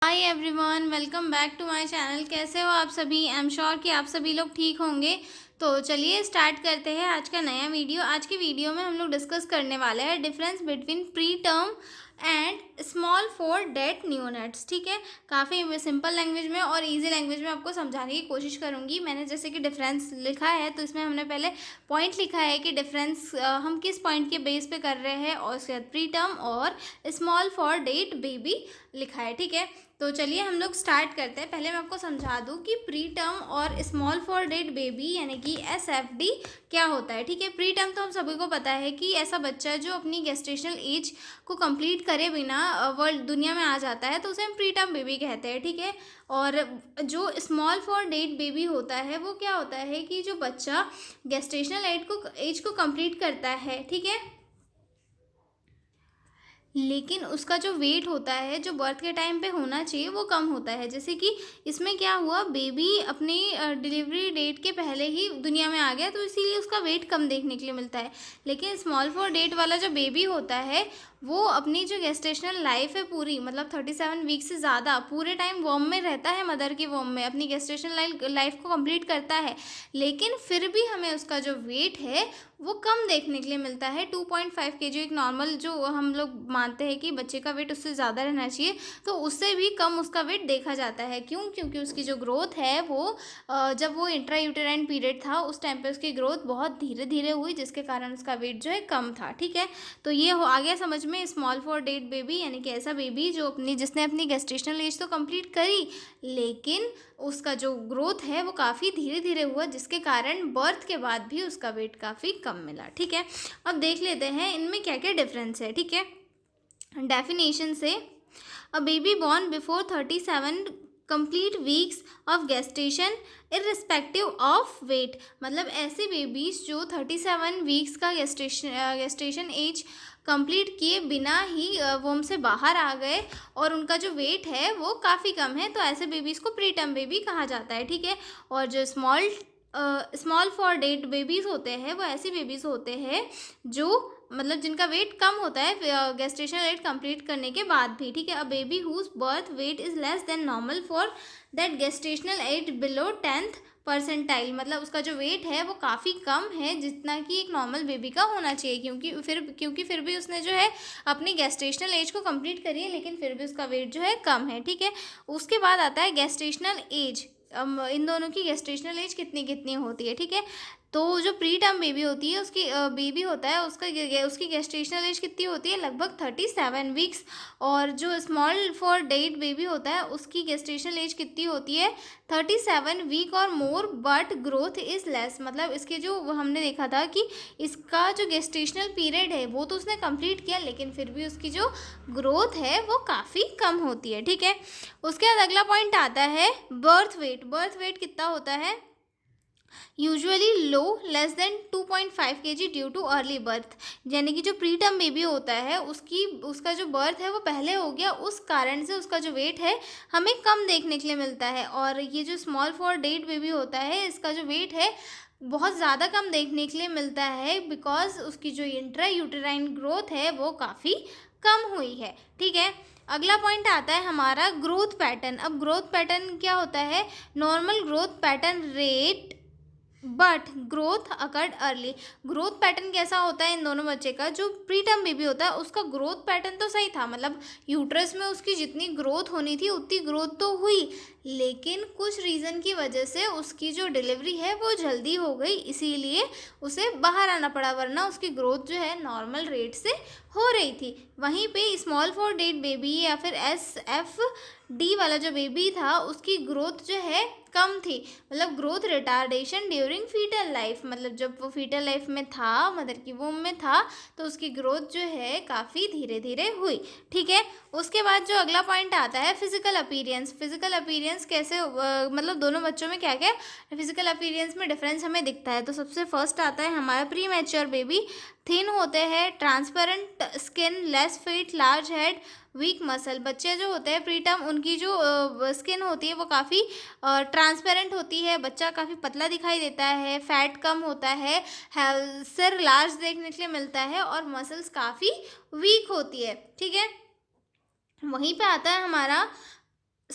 Hi everyone, welcome back to my channel. कैसे हो आप सभी? आई एम श्योर कि आप सभी लोग ठीक होंगे। तो चलिए स्टार्ट करते हैं आज का नया वीडियो। आज की वीडियो में हम लोग डिस्कस करने वाले हैं difference between pre term and small for date neonates. ठीक है, काफ़ी सिंपल लैंग्वेज में और इजी लैंग्वेज में आपको समझाने की कोशिश करूंगी। मैंने जैसे कि डिफरेंस लिखा है तो इसमें हमने पहले पॉइंट लिखा है कि डिफरेंस हम किस पॉइंट के बेस पे कर रहे हैं, और उसके बाद प्री टर्म और स्मॉल फॉर डेट बेबी लिखा है। ठीक है, तो चलिए हम लोग स्टार्ट करते हैं। पहले मैं आपको समझा दूं कि प्री टर्म और स्मॉल फॉर डेट बेबी यानी कि SFD क्या होता है। ठीक है, प्री टर्म तो हम सभी को पता है कि ऐसा बच्चा जो अपनी गेस्टेशनल एज को कंप्लीट करे बिना वर्ल्ड दुनिया में आ जाता है, तो उसे हम प्री टर्म बेबी कहते हैं। ठीक है, और जो स्मॉल फॉर डेट बेबी होता है वो क्या होता है कि जो बच्चा गेस्टेशनल एज को कंप्लीट करता है, ठीक है, लेकिन उसका जो वेट होता है जो बर्थ के टाइम पे होना चाहिए वो कम होता है। जैसे कि इसमें क्या हुआ, बेबी अपनी डिलीवरी डेट के पहले ही दुनिया में आ गया, तो इसीलिए उसका वेट कम देखने के लिए मिलता है। लेकिन स्मॉल फॉर डेट वाला जो बेबी होता है वो अपनी जो गेस्टेशनल लाइफ है पूरी, मतलब 37 वीक से ज़्यादा पूरे टाइम वॉर्म में रहता है, मदर की वॉर्म में अपनी गेस्टेशनल लाइफ को कंप्लीट करता है। लेकिन फिर भी हमें उसका जो वेट है वो कम देखने के लिए मिलता है। 2.5 kg एक नॉर्मल जो हम लोग मानते हैं कि बच्चे का वेट उससे ज़्यादा रहना चाहिए, तो उससे भी कम उसका वेट देखा जाता है। क्यों? क्योंकि उसकी जो ग्रोथ है वो जब वो इंट्रा यूटेराइन पीरियड था उस टाइम पे उसकी ग्रोथ बहुत धीरे धीरे हुई, जिसके कारण उसका वेट जो है कम था। ठीक है, तो ये हो आ गया समझ में। स्मॉल फॉर डेट बेबी यानी कि ऐसा बेबी जो जिसने अपनी गेस्टेशनल एज तो कंप्लीट करी, लेकिन उसका जो ग्रोथ है वो काफ़ी धीरे धीरे हुआ, जिसके कारण बर्थ के बाद भी उसका वेट काफ़ी कम मिला। ठीक है, अब देख लेते हैं इनमें क्या क्या डिफरेंस है। ठीक है, डेफिनेशन से, a baby born before 37 complete weeks of gestation irrespective of weight, मतलब ऐसे बेबीज जो 37 वीक्स का गेस्टेशन एज कंप्लीट किए बिना ही वोम से बाहर आ गए और उनका जो वेट है वो काफ़ी कम है, तो ऐसे बेबीज़ को प्री टर्म बेबी कहा जाता है। ठीक है, और जो स्मॉल फॉर डेट बेबीज़ होते हैं वो ऐसी बेबीज़ होते हैं जो मतलब जिनका वेट कम होता है गेस्टेशनल एज कंप्लीट करने के बाद भी। ठीक है, a baby whose birth weight is less than normal for that gestational age below 10th percentile, मतलब उसका जो वेट है वो काफ़ी कम है जितना कि एक नॉर्मल बेबी का होना चाहिए। क्योंकि फिर भी उसने जो है अपनी गेस्टेशनल एज को कंप्लीट करी है, लेकिन फिर भी उसका वेट जो है कम है। ठीक है, उसके बाद आता है गेस्टेशनल एज। इन दोनों की गेस्टेशनल एज कितनी कितनी होती है। ठीक है, तो जो प्री टर्म बेबी होती है उसकी बेबी होता है उसकी गेस्टेशनल एज कितनी होती है, लगभग 37 वीक्स। और जो स्मॉल फॉर डेट बेबी होता है उसकी गेस्टेशनल एज कितनी होती है, 37 वीक और मोर, बट ग्रोथ इज लेस, मतलब इसके जो हमने देखा था कि इसका जो गेस्टेशनल पीरियड है वो तो उसने कंप्लीट किया, लेकिन फिर भी उसकी जो ग्रोथ है वो काफ़ी कम होती है। ठीक है, उसके बाद अगला पॉइंट आता है बर्थ वेट। बर्थ वेट कितना होता है, usually low, less than 2.5 kg due to early birth, यानी कि जो प्री टर्म बेबी होता है उसका जो बर्थ है वो पहले हो गया, उस कारण से उसका जो वेट है हमें कम देखने के लिए मिलता है। और ये जो स्मॉल फॉर डेट बेबी होता है इसका जो वेट है बहुत ज़्यादा कम देखने के लिए मिलता है, बिकॉज उसकी जो इंट्रा यूटेराइन ग्रोथ है वो काफ़ी कम हुई है। ठीक है, अगला पॉइंट आता है हमारा ग्रोथ पैटर्न। अब ग्रोथ पैटर्न क्या होता है, normal growth pattern rate but growth occurred early. Growth pattern कैसा होता है इन दोनों बच्चे का, जो प्री टर्म बेबी होता है उसका ग्रोथ पैटर्न तो सही था, मतलब यूट्रस में उसकी जितनी ग्रोथ होनी थी उतनी ग्रोथ तो हुई, लेकिन कुछ रीज़न की वजह से उसकी जो डिलीवरी है वो जल्दी हो गई, इसीलिए उसे बाहर आना पड़ा, वरना उसकी ग्रोथ जो है नॉर्मल रेट से हो रही थी। वहीं पे स्मॉल फॉर डेट बेबी या फिर SFD वाला जो बेबी था उसकी ग्रोथ जो है कम थी, मतलब growth retardation during foetal life, मतलब जब वो फीटल लाइफ में था, मदर की वूम में था, तो उसकी ग्रोथ जो है काफ़ी धीरे धीरे हुई। ठीक है, उसके बाद जो अगला पॉइंट आता है फिजिकल अपीरियंस। फिजिकल अपीरियंस कैसे मतलब दोनों बच्चों में क्या क्या फिजिकल अपीरियंस में डिफरेंस हमें दिखता है। तो सबसे फर्स्ट आता है हमारा प्री मैच्योर बेबी, थिन होते हैं, transparent skin, less feet, large head, weak muscle. बच्चे जो होते हैं प्री टर्म उनकी जो स्किन होती है वो काफ़ी ट्रांसपेरेंट होती है, बच्चा काफ़ी पतला दिखाई देता है, फैट कम होता है, सिर लार्ज देखने के लिए मिलता है और मसल्स काफ़ी वीक होती है। ठीक है, वहीं पे आता है हमारा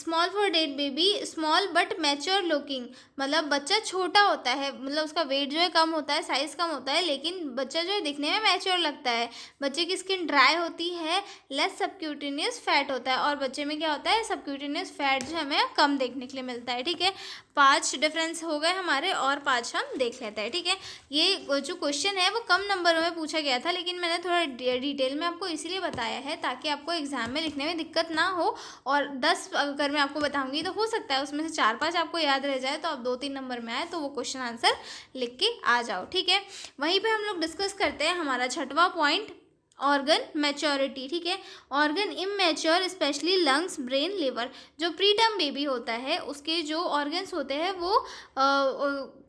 small for date baby small but mature looking, मतलब बच्चा छोटा होता है, मतलब उसका वेट जो है कम होता है, साइज़ कम होता है, लेकिन बच्चा जो है दिखने में मैच्योर लगता है। बच्चे की स्किन ड्राई होती है, लेस सबक्यूटेनियस फैट होता है, और बच्चे में क्या होता है, सबक्यूटेनियस फैट जो हमें कम देखने के लिए मिलता है। ठीक है, 5 डिफरेंस हो गए हमारे और 5 हम देख लेते हैं। ठीक है, ये जो क्वेश्चन है वो कम नंबरों में पूछा गया था, लेकिन मैंने थोड़ा डिटेल में आपको इसीलिए बताया है ताकि आपको एग्जाम में लिखने में दिक्कत ना हो। और 10 अगर मैं आपको बताऊंगी तो हो सकता है उसमें से 4-5 आपको याद रह जाए, तो आप 2-3 नंबर में आए तो वो क्वेश्चन आंसर लिख के आ जाओ। ठीक है, वहीं पे हम लोग डिस्कस करते हैं हमारा 6वां पॉइंट, ऑर्गन मैच्योरिटी। ठीक है, organ immature specially lungs, brain, liver. जो प्रीटर्म बेबी होता है उसके जो ऑर्गन्स होते हैं वो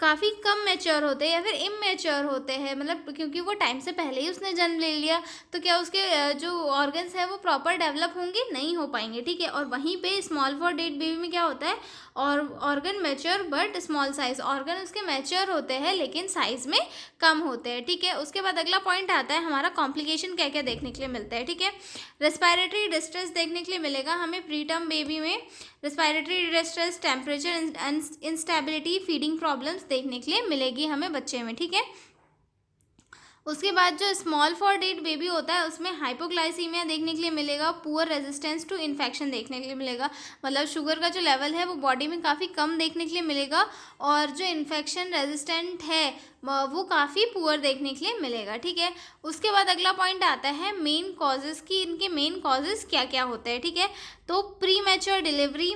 काफ़ी कम मैच्योर होते हैं या फिर इमैच्योर होते हैं, मतलब क्योंकि वो टाइम से पहले ही उसने जन्म ले लिया, तो क्या उसके जो ऑर्गन्स है वो प्रॉपर डेवलप होंगे, नहीं हो पाएंगे। ठीक है, और वहीं पे स्मॉल फॉर डेट बेबी में क्या होता है, और organ mature but small size, organ उसके मैच्योर होते हैं लेकिन साइज में कम होते हैं। ठीक है, उसके बाद अगला पॉइंट आता है हमारा कॉम्प्लिकेशन क्या क्या देखने के लिए मिलता है। ठीक है, रेस्पिरेटरी डिस्ट्रेस देखने के लिए मिलेगा हमें प्रीटर्म बेबी में, respiratory distress, temperature instability, feeding problems देखने के लिए मिलेगी हमें बच्चे में। ठीक है, उसके बाद जो स्मॉल फॉर डेट बेबी होता है उसमें हाइपोग्लाइसीमिया देखने के लिए मिलेगा, पुअर रेजिस्टेंस टू इन्फेक्शन देखने के लिए मिलेगा, मतलब शुगर का जो लेवल है वो बॉडी में काफ़ी कम देखने के लिए मिलेगा, और जो इन्फेक्शन रेजिस्टेंट है वो काफ़ी पुअर देखने के लिए मिलेगा। ठीक है, उसके बाद अगला पॉइंट आता है मेन कॉजेज़ की, इनके मेन कॉजेज़ क्या क्या होते हैं। ठीक है, तो pre mature delivery,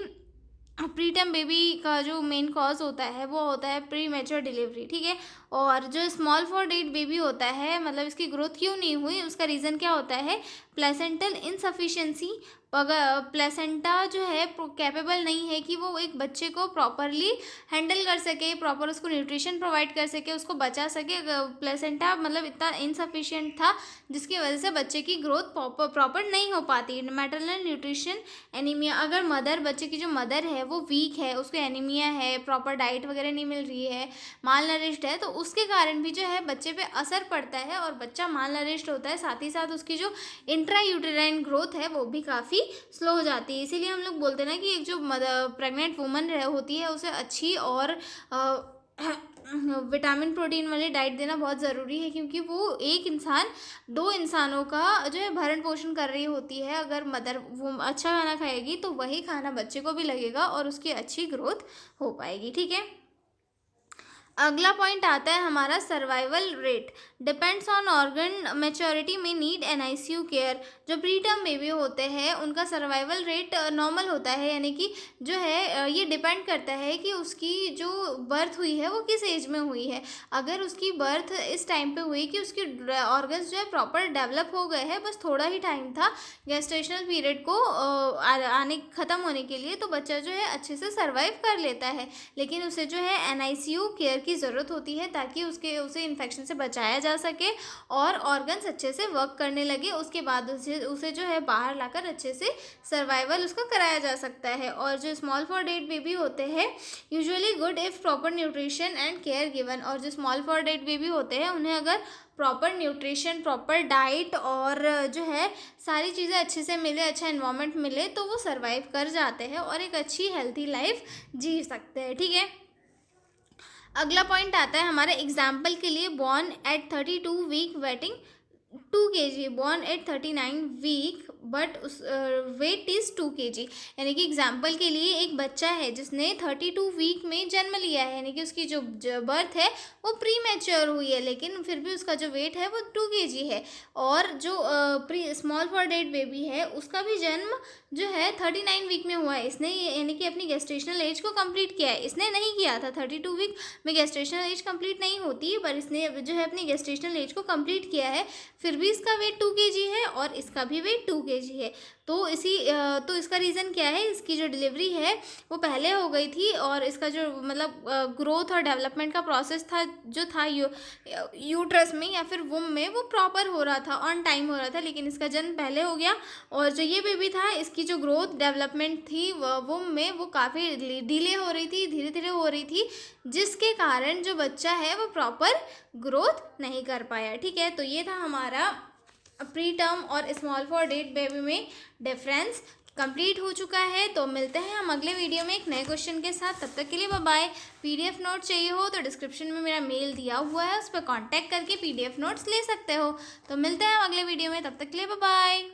preterm baby का जो मेन कॉज होता है वो होता है प्री मैच्योर डिलीवरी। ठीक है, और जो स्मॉल फॉर डेट बेबी होता है, मतलब इसकी ग्रोथ क्यों नहीं हुई, उसका रीज़न क्या होता है, प्लेसेंटल इनसफिशिएंसी, अगर प्लेसेंटा जो है कैपेबल नहीं है कि वो एक बच्चे को प्रॉपरली हैंडल कर सके, प्रॉपर उसको न्यूट्रिशन प्रोवाइड कर सके, उसको बचा सके। प्लेसेंटा मतलब इतना इनसफिशिएंट था जिसकी वजह से बच्चे की ग्रोथ प्रॉपर नहीं हो पाती। मैटरनल न्यूट्रिशन एनीमिया, अगर मदर, बच्चे की जो मदर है वो वीक है, उसको एनीमिया है, प्रॉपर डाइट वगैरह नहीं मिल रही है, माल नरिश्ड है, तो उसके कारण भी जो है बच्चे पे असर पड़ता है और बच्चा माल नरिश्ड होता है, साथ ही साथ उसकी जो इंट्रा यूटेराइन ग्रोथ है वो भी काफ़ी स्लो हो जाती है। इसीलिए हम लोग बोलते हैं ना कि एक जो प्रेग्नेंट वुमन होती है उसे अच्छी और विटामिन प्रोटीन वाली डाइट देना बहुत ज़रूरी है, क्योंकि वो एक इंसान 2 इंसानों का जो है भरण पोषण कर रही होती है। अगर मदर वो अच्छा खाना खाएगी तो वही खाना बच्चे को भी लगेगा और उसकी अच्छी ग्रोथ हो पाएगी। ठीक है, अगला पॉइंट आता है हमारा survival rate, depends on organ maturity में नीड एनआईसीयू केयर। जो प्रीटर्म बेबी होते हैं उनका सर्वाइवल रेट नॉर्मल होता है, यानी कि जो है ये डिपेंड करता है कि उसकी जो बर्थ हुई है वो किस एज में हुई है। अगर उसकी बर्थ इस टाइम पे हुई कि उसकी ऑर्गन्स जो है प्रॉपर डेवलप हो गए हैं, बस थोड़ा ही टाइम था गेस्टेशनल पीरियड को आने ख़त्म होने के लिए, तो बच्चा जो है अच्छे से सर्वाइव कर लेता है। लेकिन उसे जो है एनआईसीयू केयर की ज़रूरत होती है ताकि उसे इन्फेक्शन से बचाया जा सके और ऑर्गन्स अच्छे से वर्क करने लगे। उसके बाद उसे जो है बाहर लाकर अच्छे से सर्वाइवल उसका कराया जा सकता है। और जो स्मॉल फॉर डेट बेबी होते हैं usually good if proper nutrition and care given, और जो स्मॉल फॉर डेट बेबी होते हैं उन्हें अगर प्रॉपर न्यूट्रिशन, प्रॉपर डाइट और जो है सारी चीज़ें अच्छे से मिले, अच्छा एनवायरनमेंट मिले, तो वो सर्वाइव कर जाते हैं और एक अच्छी हेल्थी लाइफ जी सकते हैं। ठीक है, अगला पॉइंट आता है हमारे एग्जाम्पल के लिए, born at 32 week weighting 2 kg, born at 39 week but उस वेट इज़ 2 kg। यानी कि एग्जाम्पल के लिए एक बच्चा है जिसने 32 वीक में जन्म लिया है, यानी कि उसकी जो बर्थ है वो प्री मैच्योर हुई है, लेकिन फिर भी उसका जो वेट है वो 2 kg है। और जो pre small for date baby है उसका भी जन्म जो है 39 वीक में हुआ है। इसने यानी कि अपनी गेस्टेशनल एज को कंप्लीट किया है, इसने नहीं किया था। 32 वीक में गेस्टेशनल एज कंप्लीट नहीं होती, पर इसने जो है अपनी गेस्टेशनल एज को कंप्लीट किया है, फिर भी इसका वेट 2 kg है और इसका भी वेट 2 kg है। तो इसका रीज़न क्या है, इसकी जो डिलीवरी है वो पहले हो गई थी और इसका जो मतलब ग्रोथ और डेवलपमेंट का प्रोसेस था जो था यूट्रस में या फिर वुम में, वो प्रॉपर हो रहा था, ऑन टाइम हो रहा था, लेकिन इसका जन्म पहले हो गया। और जो ये बेबी था इसकी जो ग्रोथ डेवलपमेंट थी वुम में वो काफ़ी डिले हो रही थी, धीरे धीरे हो रही थी, जिसके कारण जो बच्चा है वो प्रॉपर ग्रोथ नहीं कर पाया। ठीक है, तो ये था हमारा प्री टर्म और स्मॉल फॉर डेट बेबी में डिफरेंस कंप्लीट हो चुका है। तो मिलते हैं हम अगले वीडियो में एक नए क्वेश्चन के साथ। तब तक के लिए बाय बाय। पीडीएफ नोट चाहिए हो तो डिस्क्रिप्शन में मेरा मेल दिया हुआ है, उस पर कांटेक्ट करके पीडीएफ नोट्स ले सकते हो। तो मिलते हैं हम अगले वीडियो में, तब तक के लिए बाय बाय।